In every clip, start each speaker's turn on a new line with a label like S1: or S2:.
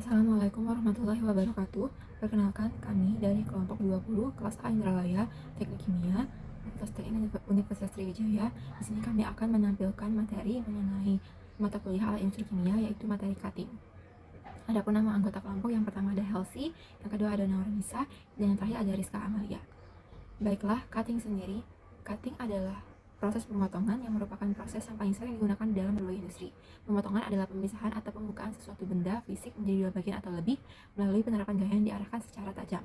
S1: Assalamualaikum warahmatullahi wabarakatuh. Perkenalkan, kami dari kelompok 20 kelas A Indralaya Teknik Kimia Fakultas Teknik Universitas Sriwijaya. Di sini kami akan menampilkan materi mengenai mata kuliah ala industri kimia, yaitu materi cutting. Adapun nama anggota kelompok, yang pertama ada Helsi, yang kedua ada Nauranisa, dan yang terakhir ada Rizka Amalia. Baiklah, cutting sendiri. Cutting adalah proses pemotongan yang merupakan proses yang paling sering digunakan dalam berbagai industri. Pemotongan adalah pemisahan atau pembukaan sesuatu benda fisik menjadi dua bagian atau lebih melalui penerapan gaya yang diarahkan secara tajam.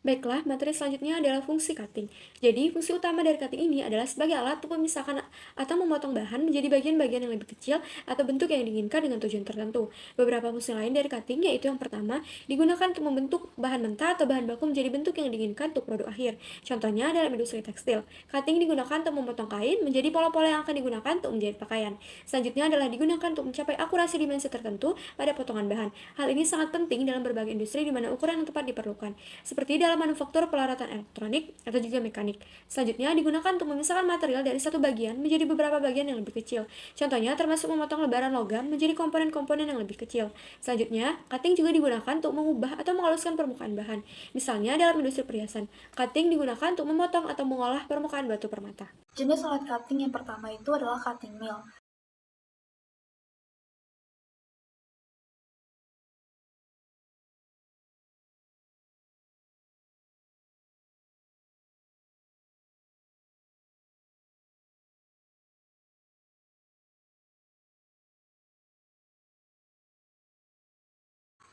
S2: Baiklah, materi selanjutnya adalah fungsi cutting. Jadi, fungsi utama dari cutting ini adalah sebagai alat untuk memisahkan atau memotong bahan menjadi bagian-bagian yang lebih kecil atau bentuk yang diinginkan dengan tujuan tertentu. Beberapa fungsi lain dari cutting yaitu yang pertama, digunakan untuk membentuk bahan mentah atau bahan baku menjadi bentuk yang diinginkan untuk produk akhir. Contohnya dalam industri tekstil, cutting digunakan untuk memotong kain menjadi pola-pola yang akan digunakan untuk menjahit pakaian. Selanjutnya adalah digunakan untuk mencapai akurasi dimensi tertentu pada potongan bahan. Hal ini sangat penting dalam berbagai industri di mana ukuran yang tepat diperlukan, seperti dalam manufaktur peralatan elektronik atau juga mekanik. Selanjutnya digunakan untuk memisahkan material dari satu bagian menjadi beberapa bagian yang lebih kecil. Contohnya termasuk memotong lebaran logam menjadi komponen-komponen yang lebih kecil. Selanjutnya, cutting juga digunakan untuk mengubah atau menghaluskan permukaan bahan. Misalnya dalam industri perhiasan, cutting digunakan untuk memotong atau mengolah permukaan batu permata.
S3: Jenis alat cutting yang pertama itu adalah cutting mill.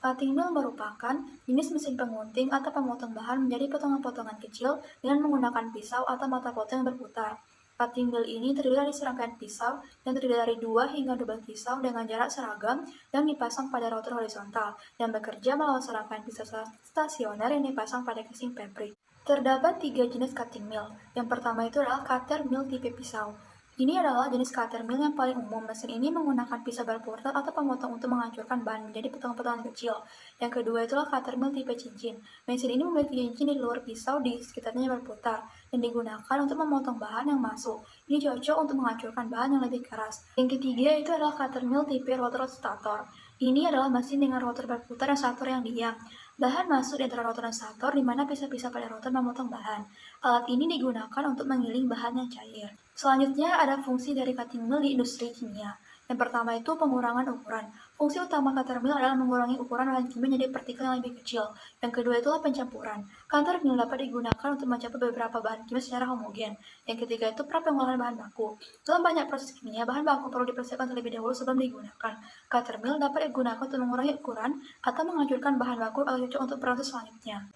S3: Cutting mill merupakan jenis mesin penggunting atau pemotong bahan menjadi potongan-potongan kecil dengan menggunakan pisau atau mata potong yang berputar. Cutting mill ini terdiri dari serangkaian pisau yang terdiri dari 2 hingga 12 pisau dengan jarak seragam yang dipasang pada rotor horizontal dan bekerja melawan serangkaian pisau stasioner yang dipasang pada casing pabrik. Terdapat 3 jenis cutting mill. Yang pertama itu adalah cutter mill tipe pisau. Ini adalah jenis cutter mill yang paling umum. Mesin ini menggunakan pisau berputar atau pemotong untuk menghancurkan bahan menjadi potongan-potongan kecil. Yang kedua itulah cutter mill tipe cincin. Mesin ini memiliki cincin di luar pisau di sekitarnya yang berputar dan digunakan untuk memotong bahan yang masuk. Ini cocok untuk menghancurkan bahan yang lebih keras. Yang ketiga itu adalah cutter mill tipe rotor stator. Ini adalah mesin dengan rotor berputar dan stator yang diam. Bahan masuk di antara rotor dan stator, di mana pisau-pisau pada rotor memotong bahan. Alat ini digunakan untuk mengiling bahan yang cair. Selanjutnya ada fungsi dari cutting mill di industri kimia. Yang pertama itu pengurangan ukuran. Fungsi utama cutter mill adalah mengurangi ukuran bahan kimia menjadi partikel yang lebih kecil. Yang kedua itulah pencampuran. Cutter mill dapat digunakan untuk mencampur beberapa bahan kimia secara homogen. Yang ketiga itu pra-pengolahan bahan baku. Dalam banyak proses kimia, bahan baku perlu dipersiapkan terlebih dahulu sebelum digunakan. Cutter mill dapat digunakan untuk mengurangi ukuran atau menghancurkan bahan baku agar cocok untuk proses selanjutnya.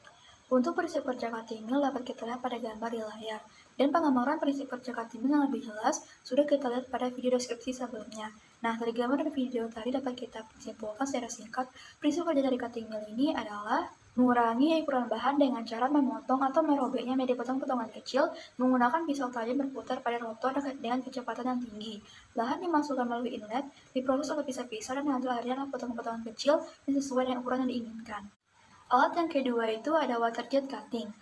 S3: Untuk prinsip kerja cutting mill dapat kita lihat pada gambar di layar, dan penggambaran prinsip kerja cutting mill yang lebih jelas sudah kita lihat pada video deskripsi sebelumnya. Nah, dari gambar dan video tadi dapat kita simpulkan secara singkat, prinsip kerja dari cutting mill ini adalah mengurangi ukuran bahan dengan cara memotong atau merobeknya menjadi potongan-potongan kecil menggunakan pisau tajam berputar pada rotor dengan kecepatan yang tinggi. Bahan dimasukkan melalui inlet, diproses oleh pisau-pisau dan hasil akhirnya adalah potongan-potongan kecil yang sesuai dengan ukuran yang diinginkan. Alat yang kedua itu ada water jet cutting.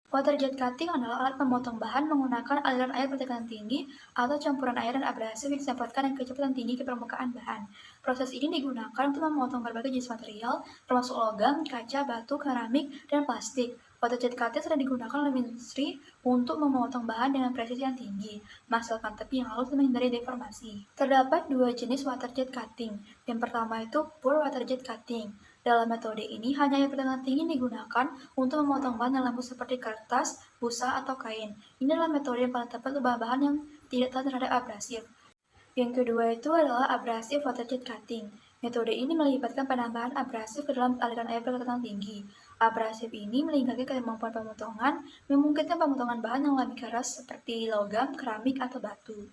S3: Water jet cutting adalah alat pemotong bahan menggunakan aliran air bertekanan tinggi atau campuran air dan abrasif yang disemprotkan dengan kecepatan tinggi ke permukaan bahan. Proses ini digunakan untuk memotong berbagai jenis material, termasuk logam, kaca, batu, keramik, dan plastik. Water jet cutting sering digunakan oleh industri untuk memotong bahan dengan presisi yang tinggi, menghasilkan tepi yang halus dan menghindari deformasi. Terdapat dua jenis water jet cutting. Yang pertama itu pure water jet cutting. Dalam metode ini, hanya air bertekanan tinggi digunakan untuk memotong bahan yang lembut seperti kertas, busa, atau kain. Ini adalah metode yang paling tepat untuk bahan-bahan yang tidak tahan terhadap abrasif. Yang kedua itu adalah abrasive water jet cutting. Metode ini melibatkan penambahan abrasif ke dalam aliran air bertekanan tinggi. Abrasif ini meningkatkan kemampuan pemotongan, memungkinkan pemotongan bahan yang lebih keras seperti logam, keramik, atau batu.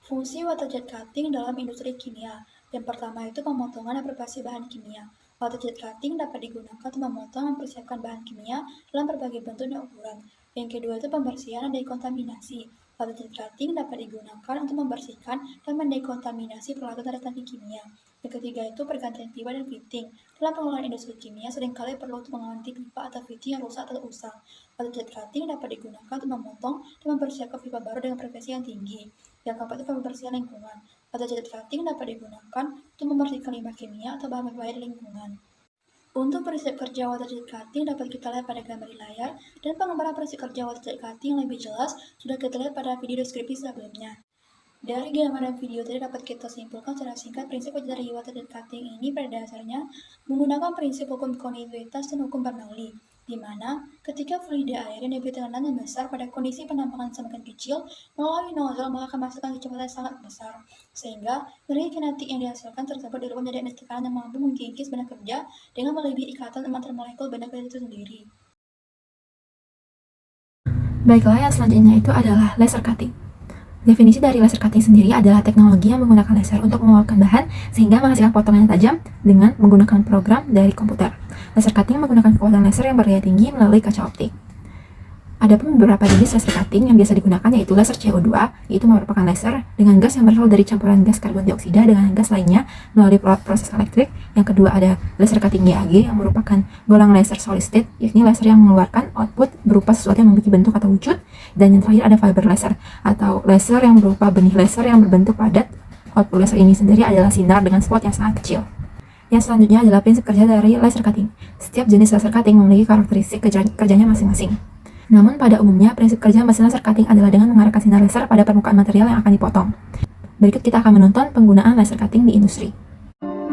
S3: Fungsi water jet cutting dalam industri kimia. Yang pertama itu pemotongan dan preparasi bahan kimia. Water jet cutting dapat digunakan untuk memotong dan mempersiapkan bahan kimia dalam berbagai bentuk dan ukuran. Yang kedua itu pembersihan dan dekontaminasi. Alat cutting dapat digunakan untuk membersihkan dan mendekontaminasi peralatan dari teknik kimia. Yang ketiga itu pergantian pipa dan fitting. Dalam pengolahan industri kimia, seringkali perlu untuk mengganti pipa atau fitting yang rusak atau usang. Alat cutting dapat digunakan untuk memotong dan mempersiapkan pipa baru dengan frekuensi yang tinggi. Yang keempat itu pembersihan lingkungan. Alat cutting dapat digunakan untuk membersihkan limbah kimia atau bahan berbahaya di lingkungan. Untuk prinsip kerja water jet cutting dapat kita lihat pada gambar di layar, dan pengembaraan prinsip kerja water jet cutting yang lebih jelas sudah kita lihat pada video deskripsi sebelumnya. Dari gambar dan video tadi dapat kita simpulkan secara singkat prinsip kerja dari water jet cutting ini pada dasarnya menggunakan prinsip hukum kontinuitas dan hukum Bernoulli, di mana ketika fluida air yang diberi tekanan yang besar pada kondisi penampakan semakin kecil melalui nozzle maka akan menghasilkan kecepatan yang sangat besar, sehingga energi kinetik yang dihasilkan tersebut dirubah menjadi energi tekanan yang mampu mengkikis benda kerja dengan melebihi ikatan antar molekul benda kerja itu sendiri.
S1: Baiklah, yang selanjutnya itu adalah laser cutting. Definisi dari laser cutting sendiri adalah teknologi yang menggunakan laser untuk mengeluarkan bahan sehingga menghasilkan potongan yang tajam dengan menggunakan program dari komputer. Laser cutting menggunakan kekuatan laser yang berdaya tinggi melalui kaca optik. Adapun beberapa jenis laser cutting yang biasa digunakan yaitu laser CO2, yaitu merupakan laser dengan gas yang berasal dari campuran gas karbon dioksida dengan gas lainnya melalui proses elektrik. Yang kedua ada laser cutting GAG yang merupakan golongan laser solid state, yakni laser yang mengeluarkan output berupa sesuatu yang memiliki bentuk atau wujud. Dan yang terakhir ada fiber laser atau laser yang berupa benih laser yang berbentuk padat. Output laser ini sendiri adalah sinar dengan spot yang sangat kecil. Yang selanjutnya adalah prinsip kerja dari laser cutting. Setiap jenis laser cutting memiliki karakteristik kerjanya masing-masing. Namun pada umumnya prinsip kerja mesin laser cutting adalah dengan mengarahkan sinar laser pada permukaan material yang akan dipotong. Berikut kita akan menonton penggunaan laser cutting di industri.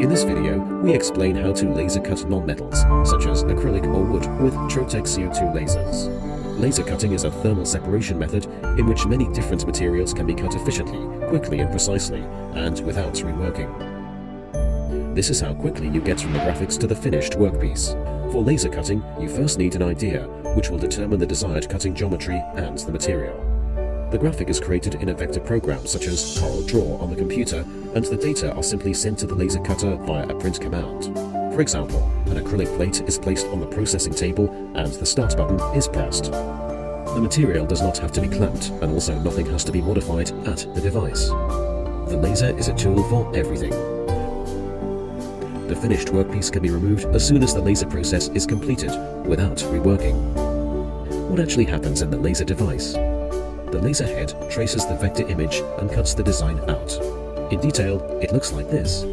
S4: In this video, we explain how to laser cut non-metals, such as acrylic or wood, with Trotec CO2 lasers. Laser cutting is a thermal separation method in which many different materials can be cut efficiently, quickly and precisely, and without reworking. This is how quickly you get from the graphics to the finished workpiece. For laser cutting, you first need an idea, which will determine the desired cutting geometry and the material. The graphic is created in a vector program such as CorelDRAW on the computer, and the data are simply sent to the laser cutter via a print command. For example, an acrylic plate is placed on the processing table and the start button is pressed. The material does not have to be clamped, and also nothing has to be modified at the device. The laser is a tool for everything. The finished workpiece can be removed as soon as the laser process is completed, without reworking. What actually happens in the laser device? The laser head traces the vector image and cuts the design out. In detail, it looks like this.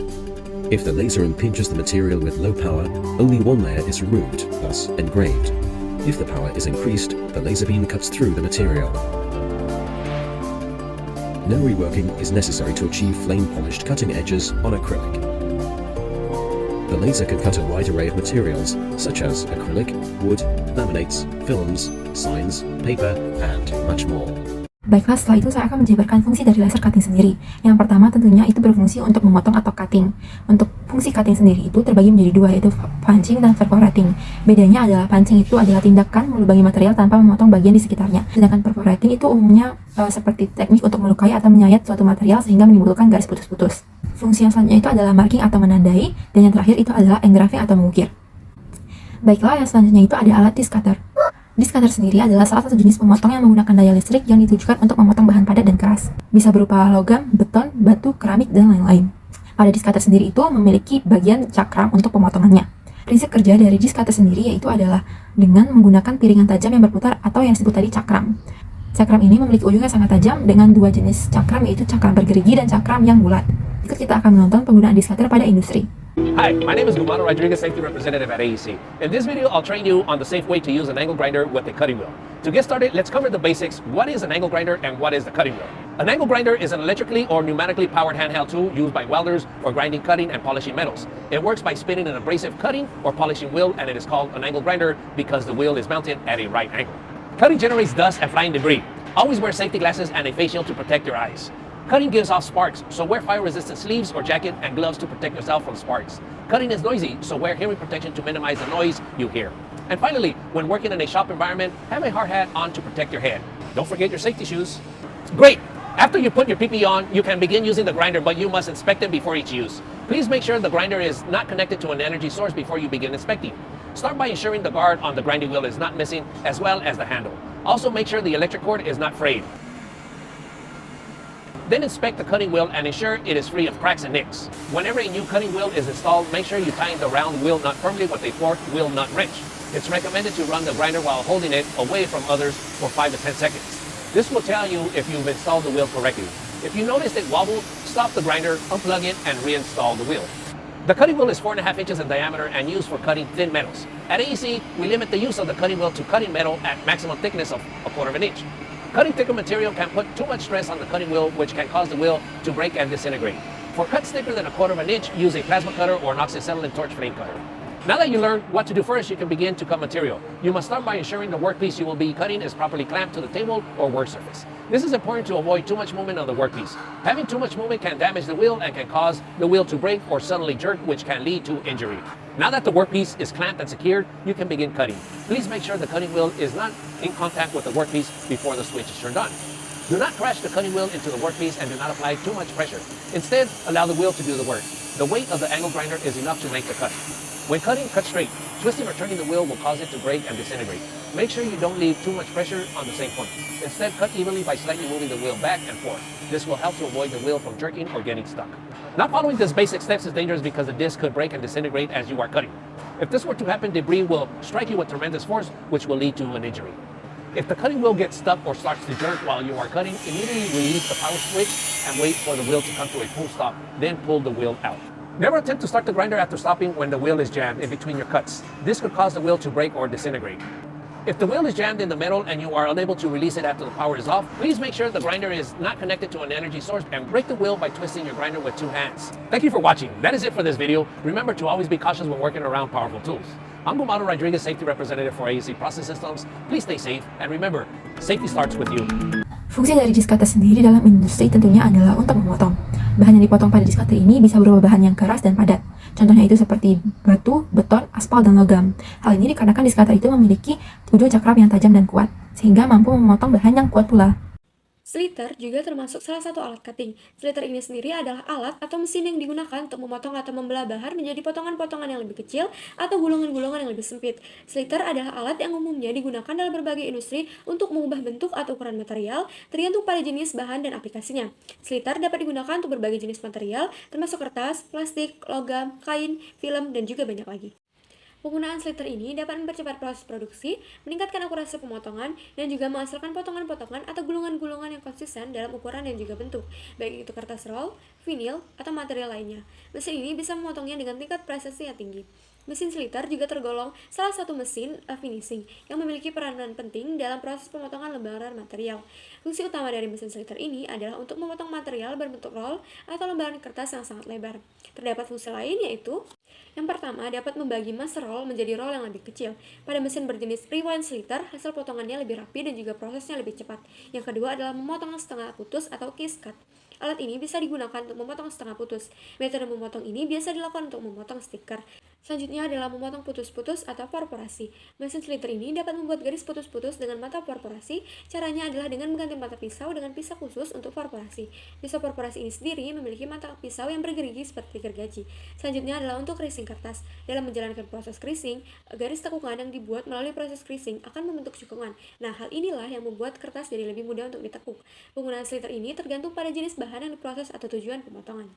S4: If the laser impinges the material with low power, only one layer is removed, thus engraved. If the power is increased, the laser beam cuts through the material. No reworking is necessary to achieve flame-polished cutting edges on acrylic. The laser can cut a wide array of materials, such as acrylic, wood, laminates, films, signs, paper, and much more.
S1: Baiklah, setelah itu saya akan menjabarkan fungsi dari laser cutting sendiri. Yang pertama tentunya itu berfungsi untuk memotong atau cutting. Untuk fungsi cutting sendiri itu terbagi menjadi dua, yaitu punching dan perforating. Bedanya adalah punching itu adalah tindakan melubangi material tanpa memotong bagian di sekitarnya. Sedangkan perforating itu umumnya seperti teknik untuk melukai atau menyayat suatu material sehingga menimbulkan garis putus-putus. Fungsi yang selanjutnya itu adalah marking atau menandai, dan yang terakhir itu adalah engraving atau mengukir. Baiklah, yang selanjutnya itu ada alat disc cutter. Disc cutter sendiri adalah salah satu jenis pemotong yang menggunakan daya listrik yang ditujukan untuk memotong bahan padat dan keras. Bisa berupa logam, beton, batu, keramik, dan lain-lain. Pada disc cutter sendiri itu memiliki bagian cakram untuk pemotongannya. Prinsip kerja dari disc cutter sendiri yaitu adalah dengan menggunakan piringan tajam yang berputar atau yang disebut tadi cakram. Cakram ini memiliki ujung yang sangat tajam dengan dua jenis cakram, yaitu cakram bergerigi dan cakram yang bulat. Berikut kita akan menonton penggunaan disc cutter pada industri.
S5: Hi, my name is Gumaro Rodriguez, Safety Representative at AEC. In this video, I'll train you on the safe way to use an angle grinder with a cutting wheel. To get started, let's cover the basics. What is an angle grinder and what is the cutting wheel? An angle grinder is an electrically or pneumatically powered handheld tool used by welders for grinding, cutting, and polishing metals. It works by spinning an abrasive cutting or polishing wheel, and it is called an angle grinder because the wheel is mounted at a right angle. Cutting generates dust and flying debris. Always wear safety glasses and a face shield to protect your eyes. Cutting gives off sparks, so wear fire-resistant sleeves or jacket and gloves to protect yourself from sparks. Cutting is noisy, so wear hearing protection to minimize the noise you hear. And finally, when working in a shop environment, have a hard hat on to protect your head. Don't forget your safety shoes. Great! After you put your PPE on, you can begin using the grinder, but you must inspect it before each use. Please make sure the grinder is not connected to an energy source before you begin inspecting. Start by ensuring the guard on the grinding wheel is not missing, as well as the handle. Also make sure the electric cord is not frayed. Then inspect the cutting wheel and ensure it is free of cracks and nicks. Whenever a new cutting wheel is installed, make sure you tighten the round wheel nut firmly with a fork wheel nut wrench. It's recommended to run the grinder while holding it away from others for 5 to 10 seconds. This will tell you if you've installed the wheel correctly. If you notice it wobbled, stop the grinder, unplug it, and reinstall the wheel. The cutting wheel is 4.5 inches in diameter and used for cutting thin metals. At AEC, we limit the use of the cutting wheel to cutting metal at maximum thickness of 1/4 inch. Cutting thicker material can put too much stress on the cutting wheel, which can cause the wheel to break and disintegrate. For cuts thicker than 1/4 inch, use a plasma cutter or an oxyacetylene torch flame cutter. Now that you learned what to do first, you can begin to cut material. You must start by ensuring the workpiece you will be cutting is properly clamped to the table or work surface. This is important to avoid too much movement on the workpiece. Having too much movement can damage the wheel and can cause the wheel to break or suddenly jerk, which can lead to injury. Now that the workpiece is clamped and secured, you can begin cutting. Please make sure the cutting wheel is not in contact with the workpiece before the switch is turned on. Do not crash the cutting wheel into the workpiece and do not apply too much pressure. Instead, allow the wheel to do the work. The weight of the angle grinder is enough to make the cut. When cutting, cut straight. Twisting or turning the wheel will cause it to break and disintegrate. Make sure you don't leave too much pressure on the same point. Instead, cut evenly by slightly moving the wheel back and forth. This will help to avoid the wheel from jerking or getting stuck. Not following these basic steps is dangerous because the disc could break and disintegrate as you are cutting. If this were to happen, debris will strike you with tremendous force, which will lead to an injury. If the cutting wheel gets stuck or starts to jerk while you are cutting, immediately release the power switch and wait for the wheel to come to a full stop, then pull the wheel out. Never attempt to start the grinder after stopping when the wheel is jammed in between your cuts. This could cause the wheel to break or disintegrate. If the wheel is jammed in the metal and you are unable to release it after the power is off, please make sure the grinder is not connected to an energy source and break the wheel by twisting your grinder with 2 hands. Thank you for watching. That is it for this video. Remember to always be cautious when working around powerful tools. I'm Gumaro Rodriguez, Safety Representative for AEC Process Systems. Please stay safe and remember, safety starts with you.
S1: Fungsi dari disk cutter sendiri dalam industri tentunya adalah untuk memotong. Bahan yang dipotong pada disk cutter ini bisa berupa bahan yang keras dan padat. Contohnya itu seperti batu, beton, aspal, dan logam. Hal ini dikarenakan disk cutter itu memiliki ujung cakram yang tajam dan kuat, sehingga mampu memotong bahan yang kuat pula.
S2: Sliter juga termasuk salah satu alat cutting. Sliter ini sendiri adalah alat atau mesin yang digunakan untuk memotong atau membelah bahan menjadi potongan-potongan yang lebih kecil atau gulungan-gulungan yang lebih sempit. Sliter adalah alat yang umumnya digunakan dalam berbagai industri untuk mengubah bentuk atau ukuran material tergantung pada jenis bahan dan aplikasinya. Sliter dapat digunakan untuk berbagai jenis material termasuk kertas, plastik, logam, kain, film, dan juga banyak lagi. Penggunaan sliter ini dapat mempercepat proses produksi, meningkatkan akurasi pemotongan, dan juga menghasilkan potongan-potongan atau gulungan-gulungan yang konsisten dalam ukuran dan juga bentuk, baik itu kertas roll, vinil, atau material lainnya. Mesin ini bisa memotongnya dengan tingkat presisi yang tinggi. Mesin sliter juga tergolong salah satu mesin finishing yang memiliki peranan penting dalam proses pemotongan lembaran material. Fungsi utama dari mesin sliter ini adalah untuk memotong material berbentuk roll atau lembaran kertas yang sangat lebar. Terdapat fungsi lain yaitu yang pertama, dapat membagi master roll menjadi roll yang lebih kecil. Pada mesin berjenis rewind sliter, hasil potongannya lebih rapi dan juga prosesnya lebih cepat. Yang kedua adalah memotong setengah putus atau case cut. Alat ini bisa digunakan untuk memotong setengah putus. Metode memotong ini biasa dilakukan untuk memotong stiker. Selanjutnya adalah memotong putus-putus atau perforasi. Mesin sliter ini dapat membuat garis putus-putus dengan mata perforasi. Caranya adalah dengan mengganti mata pisau dengan pisau khusus untuk perforasi. Pisau perforasi ini sendiri memiliki mata pisau yang bergerigi seperti gergaji. Selanjutnya adalah untuk creasing kertas. Dalam menjalankan proses creasing, garis tekukan yang dibuat melalui proses creasing akan membentuk cekungan. Nah, hal inilah yang membuat kertas jadi lebih mudah untuk ditekuk. Penggunaan sliter ini tergantung pada jenis bahan yang diproses atau tujuan pemotongan.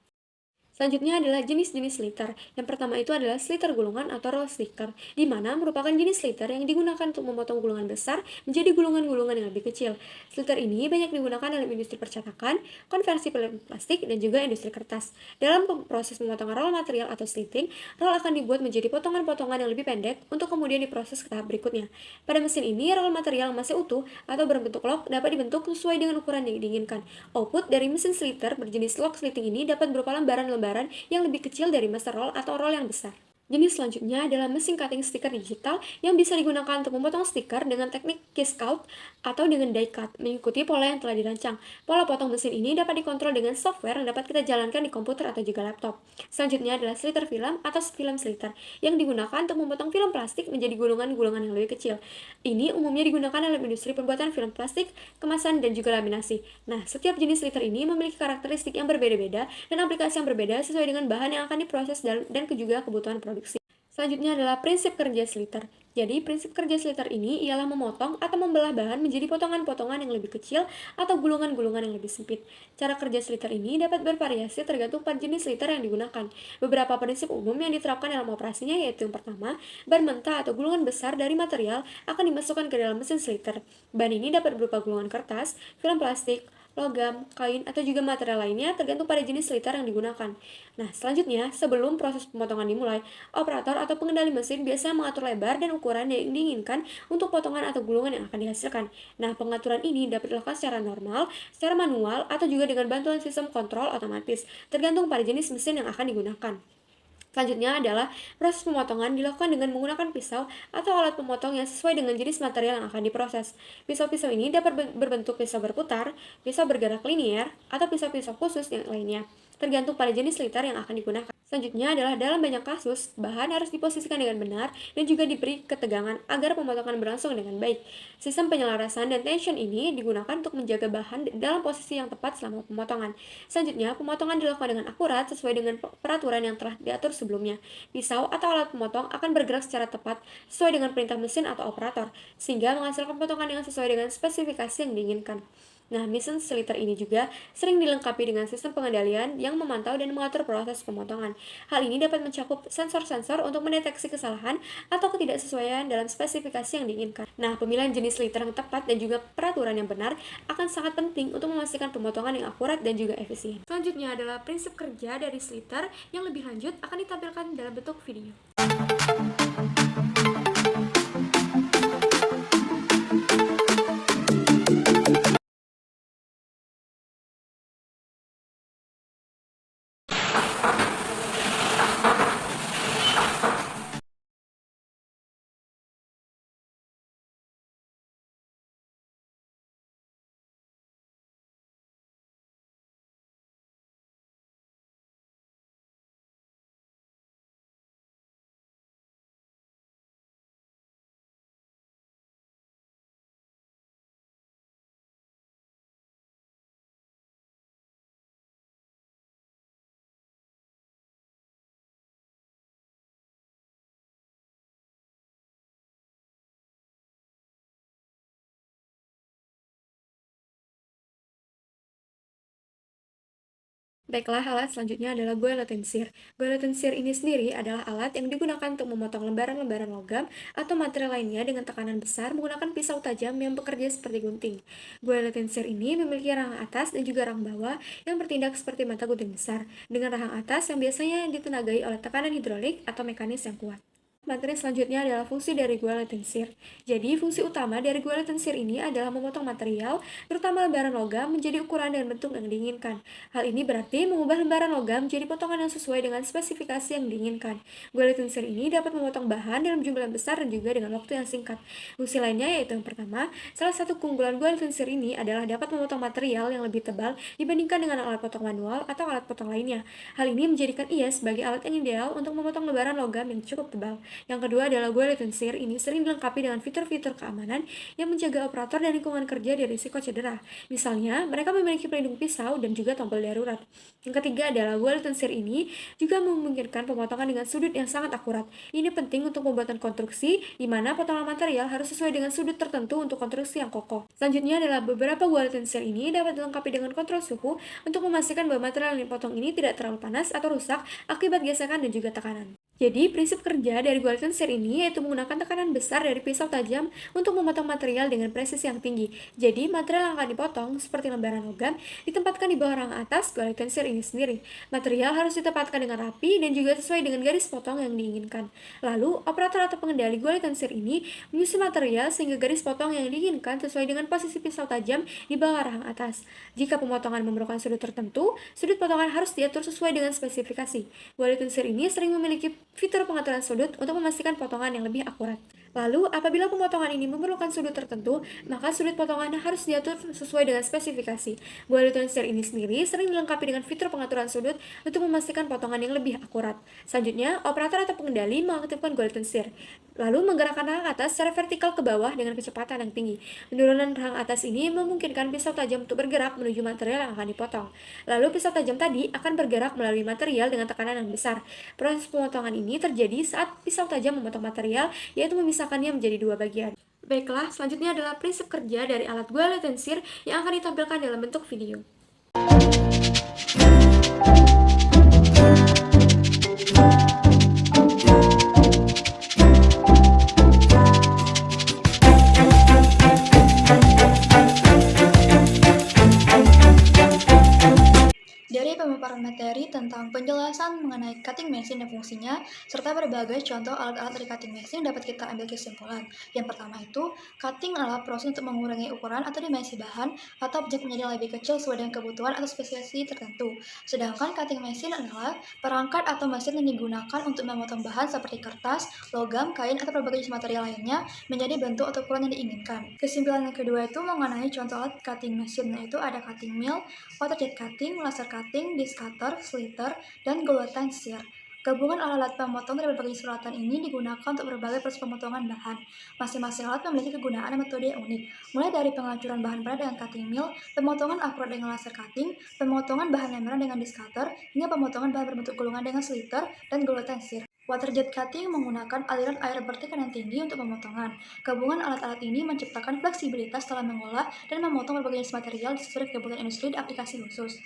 S2: Selanjutnya adalah jenis-jenis sliter. Yang pertama itu adalah sliter gulungan atau roll sticker, di mana merupakan jenis sliter yang digunakan untuk memotong gulungan besar menjadi gulungan-gulungan yang lebih kecil. Sliter ini banyak digunakan dalam industri percetakan, konversi film plastik, dan juga industri kertas. Dalam proses pemotongan roll material atau slitting, roll akan dibuat menjadi potongan-potongan yang lebih pendek untuk kemudian diproses ke tahap berikutnya. Pada mesin ini, roll material masih utuh atau berbentuk log dapat dibentuk sesuai dengan ukuran yang diinginkan. Output dari mesin sliter berjenis log slitting ini dapat berupa lembaran-lembaran yang lebih kecil dari master roll atau roll yang besar. Jenis selanjutnya adalah mesin cutting stiker digital yang bisa digunakan untuk memotong stiker dengan teknik case cut atau dengan die cut, mengikuti pola yang telah dirancang. Pola potong mesin ini dapat dikontrol dengan software yang dapat kita jalankan di komputer atau juga laptop. Selanjutnya adalah sliter film atau film sliter yang digunakan untuk memotong film plastik menjadi gulungan-gulungan yang lebih kecil. Ini umumnya digunakan dalam industri pembuatan film plastik, kemasan, dan juga laminasi. Nah, setiap jenis sliter ini memiliki karakteristik yang berbeda-beda dan aplikasi yang berbeda sesuai dengan bahan yang akan diproses dan juga kebutuhan produksi. Selanjutnya adalah prinsip kerja sliter. Jadi, prinsip kerja sliter ini ialah memotong atau membelah bahan menjadi potongan-potongan yang lebih kecil atau gulungan-gulungan yang lebih sempit. Cara kerja sliter ini dapat bervariasi tergantung pada jenis sliter yang digunakan. Beberapa prinsip umum yang diterapkan dalam operasinya yaitu yang pertama, bahan mentah atau gulungan besar dari material akan dimasukkan ke dalam mesin sliter. Bahan ini dapat berupa gulungan kertas, film plastik, logam, kain, atau juga material lainnya tergantung pada jenis sliter yang digunakan. Nah, selanjutnya, sebelum proses pemotongan dimulai, operator atau pengendali mesin biasa mengatur lebar dan ukuran yang diinginkan untuk potongan atau gulungan yang akan dihasilkan. Nah, pengaturan ini dapat dilakukan secara normal, secara manual, atau juga dengan bantuan sistem kontrol otomatis, tergantung pada jenis mesin yang akan digunakan. Selanjutnya adalah proses pemotongan dilakukan dengan menggunakan pisau atau alat pemotong yang sesuai dengan jenis material yang akan diproses. Pisau-pisau ini dapat berbentuk pisau berputar, pisau bergerak linier, atau pisau-pisau khusus yang lainnya, tergantung pada jenis sliter yang akan digunakan. Selanjutnya adalah dalam banyak kasus, bahan harus diposisikan dengan benar dan juga diberi ketegangan agar pemotongan berlangsung dengan baik. Sistem penyelarasan dan tension ini digunakan untuk menjaga bahan dalam posisi yang tepat selama pemotongan. Selanjutnya, pemotongan dilakukan dengan akurat sesuai dengan peraturan yang telah diatur sebelumnya. Pisau atau alat pemotong akan bergerak secara tepat sesuai dengan perintah mesin atau operator, sehingga menghasilkan potongan yang sesuai dengan spesifikasi yang diinginkan. Nah, mesin sliter ini juga sering dilengkapi dengan sistem pengendalian yang memantau dan mengatur proses pemotongan. Hal ini dapat mencakup sensor-sensor untuk mendeteksi kesalahan atau ketidaksesuaian dalam spesifikasi yang diinginkan. Nah, pemilihan jenis sliter yang tepat dan juga peraturan yang benar akan sangat penting untuk memastikan pemotongan yang akurat dan juga efisien. Selanjutnya adalah prinsip kerja dari sliter yang lebih lanjut akan ditampilkan dalam bentuk video. Baiklah, alat selanjutnya adalah guillotine shear. Guillotine shear ini sendiri adalah alat yang digunakan untuk memotong lembaran-lembaran logam atau material lainnya dengan tekanan besar menggunakan pisau tajam yang bekerja seperti gunting. Guillotine shear ini memiliki rahang atas dan juga rahang bawah yang bertindak seperti mata gunting besar, dengan rahang atas yang biasanya ditenagai oleh tekanan hidrolik atau mekanis yang kuat. Materi selanjutnya adalah fungsi dari guillotine shear. Jadi, fungsi utama dari guillotine shear ini adalah memotong material, terutama lembaran logam, menjadi ukuran dan bentuk yang diinginkan. Hal ini berarti mengubah lembaran logam menjadi potongan yang sesuai dengan spesifikasi yang diinginkan. Guillotine shear ini dapat memotong bahan dalam jumlah yang besar dan juga dengan waktu yang singkat. Fungsi lainnya yaitu yang pertama, salah satu keunggulan guillotine shear ini adalah dapat memotong material yang lebih tebal dibandingkan dengan alat potong manual atau alat potong lainnya. Hal ini menjadikan ia sebagai alat yang ideal untuk memotong lembaran logam yang cukup tebal. Yang kedua adalah guillotine shear ini sering dilengkapi dengan fitur-fitur keamanan yang menjaga operator dan lingkungan kerja dari risiko cedera. Misalnya, mereka memiliki pelindung pisau dan juga tombol darurat. Yang ketiga adalah guillotine shear ini juga memungkinkan pemotongan dengan sudut yang sangat akurat. Ini penting untuk pembuatan konstruksi, di mana potongan material harus sesuai dengan sudut tertentu untuk konstruksi yang kokoh. Selanjutnya adalah beberapa guillotine shear ini dapat dilengkapi dengan kontrol suhu untuk memastikan bahwa material yang dipotong ini tidak terlalu panas atau rusak akibat gesekan dan juga tekanan. Jadi, prinsip kerja dari guillotine shear ini yaitu menggunakan tekanan besar dari pisau tajam untuk memotong material dengan presisi yang tinggi. Jadi, material yang akan dipotong, seperti lembaran logam, ditempatkan di bawah rang atas guillotine shear ini sendiri. Material harus ditempatkan dengan rapi dan juga sesuai dengan garis potong yang diinginkan. Lalu, operator atau pengendali guillotine shear ini menyusun material sehingga garis potong yang diinginkan sesuai dengan posisi pisau tajam di bawah rang atas. Jika pemotongan memerlukan sudut tertentu, sudut potongan harus diatur sesuai dengan spesifikasi. Guillotine shear ini sering memiliki fitur pengaturan sudut untuk memastikan potongan yang lebih akurat. Lalu, apabila pemotongan ini memerlukan sudut tertentu, maka sudut potongan harus diatur sesuai dengan spesifikasi. Guillotine shear ini sendiri sering dilengkapi dengan fitur pengaturan sudut untuk memastikan potongan yang lebih akurat. Selanjutnya, operator atau pengendali mengaktifkan guillotine shear. lalu menggerakkan rahang atas secara vertikal ke bawah dengan kecepatan yang tinggi. Penurunan rahang atas ini memungkinkan pisau tajam untuk bergerak menuju material yang akan dipotong. Lalu pisau tajam tadi akan bergerak melalui material dengan tekanan yang besar. Proses pemotongan ini terjadi saat pisau tajam memotong material, yaitu memisahkannya menjadi dua bagian. Baiklah, selanjutnya adalah prinsip kerja dari alat gua tensir yang akan ditampilkan dalam bentuk video.
S3: Dari pemaparan materi tentang penjelasan mengenai cutting machine dan fungsinya, serta berbagai contoh alat-alat dari cutting machine dapat kita ambil kesimpulan. Yang pertama itu, cutting adalah proses untuk mengurangi ukuran atau dimensi bahan atau objek menjadi lebih kecil sesuai dengan kebutuhan atau spesifikasi tertentu. Sedangkan cutting machine adalah perangkat atau mesin yang digunakan untuk memotong bahan seperti kertas, logam, kain, atau berbagai jenis material lainnya menjadi bentuk atau ukuran yang diinginkan. Kesimpulan yang kedua itu mengenai contoh alat cutting machine, yaitu ada cutting mill, waterjet cutting, laser cutting, disc cutter, sliter, dan guillotine shear. Gabungan alat-alat pemotong dari berbagai suratan ini digunakan untuk berbagai proses pemotongan bahan. Masing-masing alat memiliki kegunaan dan metode yang unik, mulai dari penghancuran bahan padat dengan cutting mill, pemotongan akurat dengan laser cutting, pemotongan bahan lemiran dengan disc cutter, hingga pemotongan bahan berbentuk gulungan dengan sliter dan guillotine shear. Waterjet cutting menggunakan aliran air bertekanan tinggi untuk pemotongan. Gabungan alat-alat ini menciptakan fleksibilitas dalam mengolah dan memotong berbagai jenis material sesuai kebutuhan industri dan aplikasi khusus.